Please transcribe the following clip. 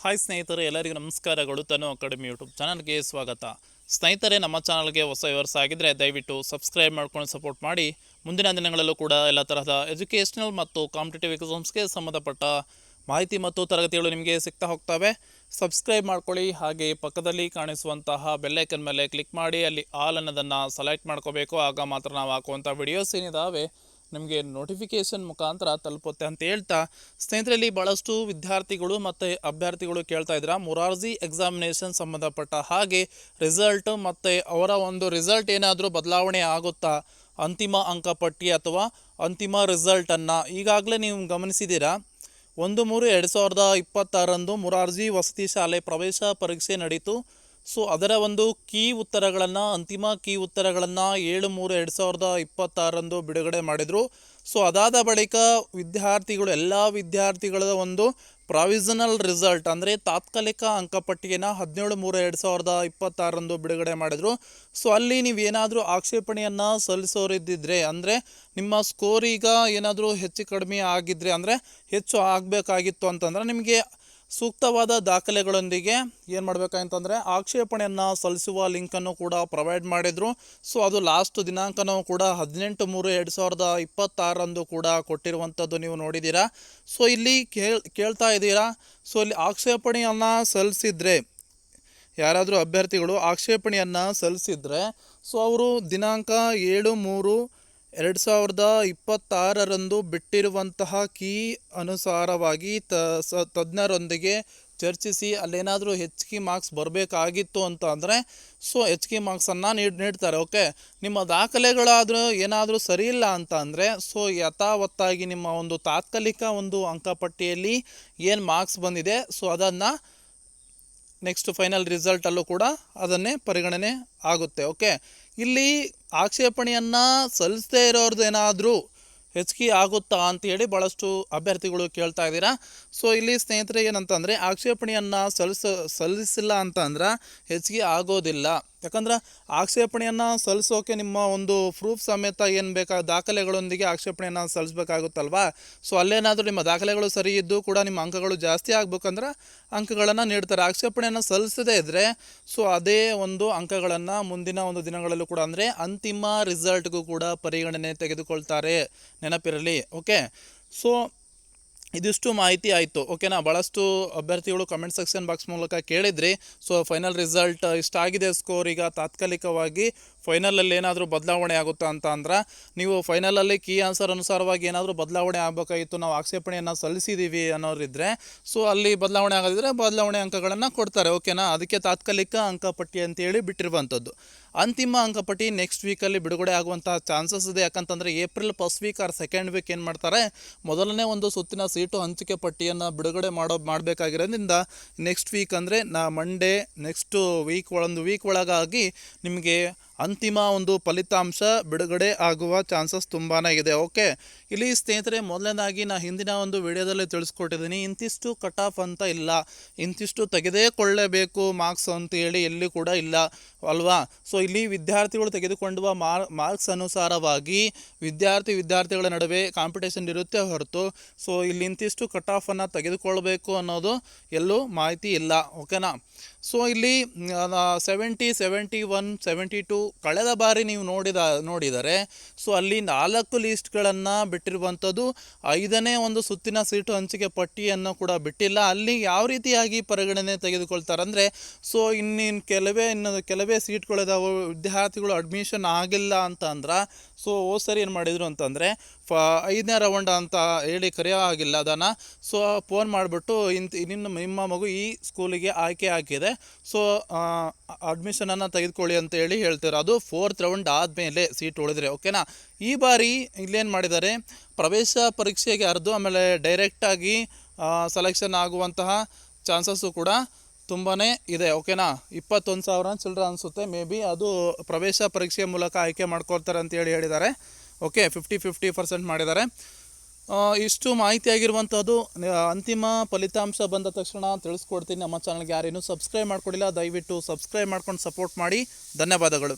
Hi ಸ್ನೇಹಿತರೆ, ಎಲ್ಲರಿಗೂ ನಮಸ್ಕಾರಗಳು. ತನು ಅಕಾಡೆಮಿ ಯೂಟ್ಯೂಬ್ ಚಾನಲ್ಗೆ ಸ್ವಾಗತ. ಸ್ನೇಹಿತರೆ, ನಮ್ಮ ಚಾನಲ್ಗೆ ಹೊಸ ವ್ಯೂವರ್ಸ್ ಆಗಿದ್ದರೆ ದಯವಿಟ್ಟು ಸಬ್ಸ್ಕ್ರೈಬ್ ಮಾಡ್ಕೊಂಡು ಸಪೋರ್ಟ್ ಮಾಡಿ. ಮುಂದಿನ ದಿನಗಳಲ್ಲೂ ಕೂಡ ಎಲ್ಲ ತರಹದ ಎಜುಕೇಷನಲ್ ಮತ್ತು ಕಾಂಪಿಟೇಟಿವ್ ಎಕ್ಸಾಮ್ಸ್ಗೆ ಸಂಬಂಧಪಟ್ಟ ಮಾಹಿತಿ ಮತ್ತು ತರಗತಿಗಳು ನಿಮಗೆ ಸಿಗ್ತಾ ಹೋಗ್ತವೆ. ಸಬ್ಸ್ಕ್ರೈಬ್ ಮಾಡ್ಕೊಳ್ಳಿ. ಹಾಗೆ ಪಕ್ಕದಲ್ಲಿ ಕಾಣಿಸುವಂತಹ ಬೆಲ್ಲೈಕನ್ ಮೇಲೆ ಕ್ಲಿಕ್ ಮಾಡಿ ಅಲ್ಲಿ ಆಲ್ ಅನ್ನೋದನ್ನು ಸೆಲೆಕ್ಟ್ ಮಾಡ್ಕೋಬೇಕು. ಆಗ ಮಾತ್ರ ನಾವು ಹಾಕುವಂಥ ವಿಡಿಯೋಸ್ ಏನಿದ್ದಾವೆ ನಿಮಗೆ ನೋಟಿಫಿಕೇಷನ್ ಮುಖಾಂತರ ತಲುಪುತ್ತೆ ಅಂತ ಹೇಳ್ತಾ, ಸ್ನೇಹಿತರಲ್ಲಿ ಭಾಳಷ್ಟು ವಿದ್ಯಾರ್ಥಿಗಳು ಮತ್ತು ಅಭ್ಯರ್ಥಿಗಳು ಕೇಳ್ತಾ ಇದ್ದೀರಾ ಮೊರಾರ್ಜಿ ಎಕ್ಸಾಮಿನೇಷನ್ ಸಂಬಂಧಪಟ್ಟ ಹಾಗೆ ರಿಸಲ್ಟ್ ಮತ್ತು ಅವರ ಒಂದು ರಿಸಲ್ಟ್ ಏನಾದರೂ ಬದಲಾವಣೆ ಆಗುತ್ತಾ, ಅಂತಿಮ ಅಂಕಪಟ್ಟಿ ಅಥವಾ ಅಂತಿಮ ರಿಸಲ್ಟನ್ನು ಈಗಾಗಲೇ ನೀವು ಗಮನಿಸಿದ್ದೀರಾ. 1/3/2026 ಮೊರಾರ್ಜಿ ವಸತಿ ಶಾಲೆ ಪ್ರವೇಶ ಪರೀಕ್ಷೆ ನಡೀತು. ಸೊ ಅದರ ಒಂದು ಕೀ ಉತ್ತರಗಳನ್ನು, ಅಂತಿಮ ಕೀ ಉತ್ತರಗಳನ್ನು 7/3/2026 ಬಿಡುಗಡೆ ಮಾಡಿದರು. ಸೊ ಅದಾದ ಬಳಿಕ ವಿದ್ಯಾರ್ಥಿಗಳು, ಎಲ್ಲ ವಿದ್ಯಾರ್ಥಿಗಳ ಒಂದು ಪ್ರಾವಿಷನಲ್ ರಿಸಲ್ಟ್ ಅಂದರೆ ತಾತ್ಕಾಲಿಕ ಅಂಕಪಟ್ಟಿಯನ್ನು 17/3/2026 ಬಿಡುಗಡೆ ಮಾಡಿದರು. ಸೊ ಅಲ್ಲಿ ನೀವೇನಾದರೂ ಆಕ್ಷೇಪಣೆಯನ್ನು ಸಲ್ಲಿಸೋರಿದ್ದಿದ್ರೆ, ಅಂದರೆ ನಿಮ್ಮ ಸ್ಕೋರ್ ಈಗ ಏನಾದರೂ ಹೆಚ್ಚು ಕಡಿಮೆ ಆಗಿದ್ದರೆ, ಅಂದರೆ ಹೆಚ್ಚು ಆಗಬೇಕಾಗಿತ್ತು ಅಂತಂದರೆ ನಿಮಗೆ ಸೂಕ್ತವಾದ ದಾಖಲೆಗಳೊಂದಿಗೆ ಏನು ಮಾಡಬೇಕಂತಂದರೆ ಆಕ್ಷೇಪಣೆಯನ್ನು ಸಲ್ಲಿಸುವ ಲಿಂಕನ್ನು ಕೂಡ ಪ್ರೊವೈಡ್ ಮಾಡಿದರು. ಸೊ ಅದು ಲಾಸ್ಟ್ ದಿನಾಂಕನೂ ಕೂಡ 18/3/2026 ಕೂಡ ಕೊಟ್ಟಿರುವಂಥದ್ದು ನೀವು ನೋಡಿದ್ದೀರಾ. ಸೊ ಇಲ್ಲಿ ಕೇಳ್ತಾ ಇದ್ದೀರಾ, ಸೊ ಇಲ್ಲಿ ಆಕ್ಷೇಪಣೆಯನ್ನು ಸಲ್ಲಿಸಿದರೆ, ಯಾರಾದರೂ ಅಭ್ಯರ್ಥಿಗಳು ಆಕ್ಷೇಪಣೆಯನ್ನು ಸಲ್ಲಿಸಿದರೆ ಸೊ ಅವರು ದಿನಾಂಕ 7/3/2026 ಬಿಟ್ಟಿರುವಂತಹ ಕೀ ಅನುಸಾರವಾಗಿ ತಜ್ಞರೊಂದಿಗೆ ಚರ್ಚಿಸಿ ಅಲ್ಲೇನಾದರೂ ಹೆಚ್ಚಿಗೆ ಮಾರ್ಕ್ಸ್ ಬರಬೇಕಾಗಿತ್ತು ಅಂತ ಅಂದರೆ ಸೊ ಹೆಚ್ಚಿಗೆ ಮಾರ್ಕ್ಸನ್ನು ನೀಡ್ತಾರೆ. ಓಕೆ, ನಿಮ್ಮ ದಾಖಲೆಗಳಾದರೂ ಏನಾದರೂ ಸರಿ ಇಲ್ಲ ಅಂತ ಅಂದರೆ ಸೊ ಯಥಾವತ್ತಾಗಿ ನಿಮ್ಮ ಒಂದು ತಾತ್ಕಾಲಿಕ ಒಂದು ಅಂಕಪಟ್ಟಿಯಲ್ಲಿ ಏನು ಮಾರ್ಕ್ಸ್ ಬಂದಿದೆ ಸೊ ಅದನ್ನು ನೆಕ್ಸ್ಟ್ ಫೈನಲ್ ರಿಸಲ್ಟಲ್ಲೂ ಕೂಡ ಅದನ್ನೇ ಪರಿಗಣನೆ ಆಗುತ್ತೆ. ಓಕೆ, ಇಲ್ಲಿ ಆಕ್ಷೇಪಣೆಯನ್ನು ಸಲ್ಲಿಸದೇ ಇರೋರ್ದು ಏನಾದರೂ ಹೆಚ್ಚಿಗೆ ಆಗುತ್ತಾ ಅಂತೇಳಿ ಭಾಳಷ್ಟು ಅಭ್ಯರ್ಥಿಗಳು ಕೇಳ್ತಾ ಇದ್ದೀರಾ. ಸೊ ಇಲ್ಲಿ ಸ್ನೇಹಿತರೆ ಏನಂತಂದರೆ ಆಕ್ಷೇಪಣೆಯನ್ನು ಸಲ್ಲಿಸಿಲ್ಲ ಅಂತ ಅಂದ್ರೆ ಹೆಚ್ಚಿಗೆ ಆಗೋದಿಲ್ಲ. ಯಾಕಂದ್ರೆ ಆಕ್ಷೇಪಣೆಯನ್ನು ಸಲ್ಲಿಸೋಕೆ ನಿಮ್ಮ ಒಂದು ಪ್ರೂಫ್ ಸಮೇತ ಏನು ಬೇಕಾದ ದಾಖಲೆಗಳೊಂದಿಗೆ ಆಕ್ಷೇಪಣೆಯನ್ನು ಸಲ್ಲಿಸಬೇಕಾಗುತ್ತಲ್ವಾ. ಸೊ ಅಲ್ಲೇನಾದರೂ ನಿಮ್ಮ ದಾಖಲೆಗಳು ಸರಿ ಇದ್ದು ಕೂಡ ನಿಮ್ಮ ಅಂಕಗಳು ಜಾಸ್ತಿ ಆಗ್ಬೇಕಂದ್ರೆ ಅಂಕಗಳನ್ನು ನೀಡ್ತಾರೆ. ಆಕ್ಷೇಪಣೆಯನ್ನು ಸಲ್ಲಿಸದೇ ಇದ್ದರೆ ಸೊ ಅದೇ ಒಂದು ಅಂಕಗಳನ್ನು ಮುಂದಿನ ಒಂದು ದಿನಗಳಲ್ಲೂ ಕೂಡ, ಅಂದರೆ ಅಂತಿಮ ರಿಸಲ್ಟ್ಗೂ ಕೂಡ ಪರಿಗಣನೆ ತೆಗೆದುಕೊಳ್ತಾರೆ, ನೆನಪಿರಲಿ. ಓಕೆ, ಸೊ ಇದಿಷ್ಟು ಮಾಹಿತಿ ಆಯಿತು. ಓಕೆನಾ. ಭಾಳಷ್ಟು ಅಭ್ಯರ್ಥಿಗಳು ಕಮೆಂಟ್ ಸೆಕ್ಷನ್ ಬಾಕ್ಸ್ ಮೂಲಕ ಕೇಳಿದ್ರಿ. ಸೊ ಫೈನಲ್ ರಿಸಲ್ಟ್ ಇಷ್ಟಾಗಿದೆ ಸ್ಕೋರ್, ಈಗ ತಾತ್ಕಾಲಿಕವಾಗಿ ಫೈನಲಲ್ಲಿ ಏನಾದರೂ ಬದಲಾವಣೆ ಆಗುತ್ತಾ ಅಂತ ಅಂದ್ರೆ ನೀವು ಫೈನಲಲ್ಲಿ ಕೀ ಆನ್ಸರ್ ಅನುಸಾರವಾಗಿ ಏನಾದರೂ ಬದಲಾವಣೆ ಆಗಬೇಕಾಗಿತ್ತು, ನಾವು ಆಕ್ಷೇಪಣೆಯನ್ನು ಸಲ್ಲಿಸಿದ್ದೀವಿ ಅನ್ನೋರಿದ್ದರೆ ಸೊ ಅಲ್ಲಿ ಬದಲಾವಣೆ ಆಗೋದಿದ್ರೆ ಬದಲಾವಣೆ ಅಂಕಗಳನ್ನು ಕೊಡ್ತಾರೆ. ಓಕೆನಾ. ಅದಕ್ಕೆ ತಾತ್ಕಾಲಿಕ ಅಂಕಪಟ್ಟಿ ಅಂತೇಳಿ ಬಿಟ್ಟಿರುವಂಥದ್ದು. ಅಂತಿಮ ಅಂಕಪಟ್ಟಿ ನೆಕ್ಸ್ಟ್ ವೀಕಲ್ಲಿ ಬಿಡುಗಡೆ ಆಗುವಂಥ ಚಾನ್ಸಸ್ ಇದೆ. ಯಾಕಂತಂದರೆ April first week or second week ಏನು ಮಾಡ್ತಾರೆ, ಮೊದಲನೇ ಒಂದು ಸುತ್ತಿನ ಸೀಟು ಹಂಚಿಕೆ ಪಟ್ಟಿಯನ್ನು ಬಿಡುಗಡೆ ಮಾಡಬೇಕಾಗಿರೋದ್ರಿಂದ ನೆಕ್ಸ್ಟ್ ವೀಕ್ ಅಂದರೆ ಮಂಡೇ ನೆಕ್ಸ್ಟ್ ವೀಕ್ ಒಳಗಾಗಿ ನಿಮಗೆ ಅಂತಿಮ ಒಂದು ಫಲಿತಾಂಶ ಬಿಡುಗಡೆ ಆಗುವ ಚಾನ್ಸಸ್ ತುಂಬಾ ಇದೆ. ಓಕೆ, ಇಲ್ಲಿ ಸ್ನೇಹಿತರೆ ಮೊದಲನೇದಾಗಿ ಹಿಂದಿನ ಒಂದು ವಿಡಿಯೋದಲ್ಲಿ ತಿಳಿಸ್ಕೊಟ್ಟಿದ್ದೀನಿ, ಇಂತಿಷ್ಟು ಕಟ್ ಆಫ್ ಅಂತ ಇಲ್ಲ, ಇಂತಿಷ್ಟು ತೆಗೆದುಕೊಳ್ಳಬೇಕು ಮಾರ್ಕ್ಸ್ ಅಂತೇಳಿ ಎಲ್ಲಿ ಕೂಡ ಇಲ್ಲ ಅಲ್ವಾ. ಸೊ ಇಲ್ಲಿ ವಿದ್ಯಾರ್ಥಿಗಳು ತೆಗೆದುಕೊಳ್ಳುವ ಮಾರ್ಕ್ಸ್ ಅನುಸಾರವಾಗಿ ವಿದ್ಯಾರ್ಥಿಗಳ ನಡುವೆ ಕಾಂಪಿಟೇಷನ್ ಇರುತ್ತೆ ಹೊರತು ಸೊ ಇಲ್ಲಿ ಇಂತಿಷ್ಟು ಕಟ್ ಆಫನ್ನು ತೆಗೆದುಕೊಳ್ಬೇಕು ಅನ್ನೋದು ಎಲ್ಲೂ ಮಾಹಿತಿ ಇಲ್ಲ. ಓಕೆನಾ. ಸೊ ಇಲ್ಲಿ 70, 71, 72 ಕಳೆದ ಬಾರಿ ನೀವು ನೋಡಿದರೆ ಸೊ ಅಲ್ಲಿ 4 ಲೀಸ್ಟ್ಗಳನ್ನು ಬಿಟ್ಟಿರುವಂಥದ್ದು, 5ನೇ ಒಂದು ಸುತ್ತಿನ ಸೀಟು ಹಂಚಿಕೆ ಪಟ್ಟಿಯನ್ನು ಕೂಡ ಬಿಟ್ಟಿಲ್ಲ. ಅಲ್ಲಿ ಯಾವ ರೀತಿಯಾಗಿ ಪರಿಗಣನೆ ತೆಗೆದುಕೊಳ್ತಾರೆ ಅಂದರೆ ಸೊ ಕೆಲವೇ ಸೀಟ್ಗಳಿದಾವೆ, ವಿದ್ಯಾರ್ಥಿಗಳು ಅಡ್ಮಿಷನ್ ಆಗಿಲ್ಲ ಅಂತ ಅಂದ್ರೆ ಸೊ ಸರಿ ಏನು ಮಾಡಿದರು ಅಂತಂದರೆ 5ನೇ ರೌಂಡ್ ಅಂತ ಹೇಳಿ ಕರೆಯೋ ಆಗಿಲ್ಲ ಅದನ್ನು. ಸೊ ಫೋನ್ ಮಾಡಿಬಿಟ್ಟು ನಿಮ್ಮ ಮಗು ಈ ಸ್ಕೂಲಿಗೆ ಆಯ್ಕೆ ಆಗಿದೆ, ಸೊ ಅಡ್ಮಿಷನನ್ನು ತೆಗೆದುಕೊಳ್ಳಿ ಅಂತ ಹೇಳ್ತಾರೆ. ಅದು 4th ರೌಂಡ್ ಆದಮೇಲೆ ಸೀಟ್ ಉಳಿದ್ರೆ. ಓಕೆನಾ. ಈ ಬಾರಿ ಇಲ್ಲೇನು ಮಾಡಿದ್ದಾರೆ, ಪ್ರವೇಶ ಪರೀಕ್ಷೆಗೆ ಅರ್ದು ಆಮೇಲೆ ಡೈರೆಕ್ಟಾಗಿ ಸೆಲೆಕ್ಷನ್ ಆಗುವಂತಹ ಚಾನ್ಸಸ್ಸು ಕೂಡ ತುಂಬಾ ಇದೆ. ಓಕೆನಾ. 21,000 ಚಿಲ್ಲರೆ ಅನಿಸುತ್ತೆ, ಮೇ ಬಿ ಅದು ಪ್ರವೇಶ ಪರೀಕ್ಷೆಯ ಮೂಲಕ ಆಯ್ಕೆ ಮಾಡ್ಕೊಳ್ತಾರೆ ಅಂತೇಳಿ ಹೇಳಿದ್ದಾರೆ. ಓಕೆ, 50% ಮಾಡಿದ್ದಾರೆ. ಇಷ್ಟು ಮಾಹಿತಿಯಾಗಿರುವಂಥದ್ದು. ಅಂತಿಮ ಫಲಿತಾಂಶ ಬಂದ ತಕ್ಷಣ ತಿಳಿಸ್ಕೊಡ್ತೀನಿ. ನಮ್ಮ ಚಾನಲ್ಗೆ ಯಾರೇನು ಸಬ್ಸ್ಕ್ರೈಬ್ ಮಾಡ್ಕೊಂಡಿಲ್ಲ ದಯವಿಟ್ಟು ಸಬ್ಸ್ಕ್ರೈಬ್ ಮಾಡ್ಕೊಂಡು ಸಪೋರ್ಟ್ ಮಾಡಿ. ಧನ್ಯವಾದಗಳು.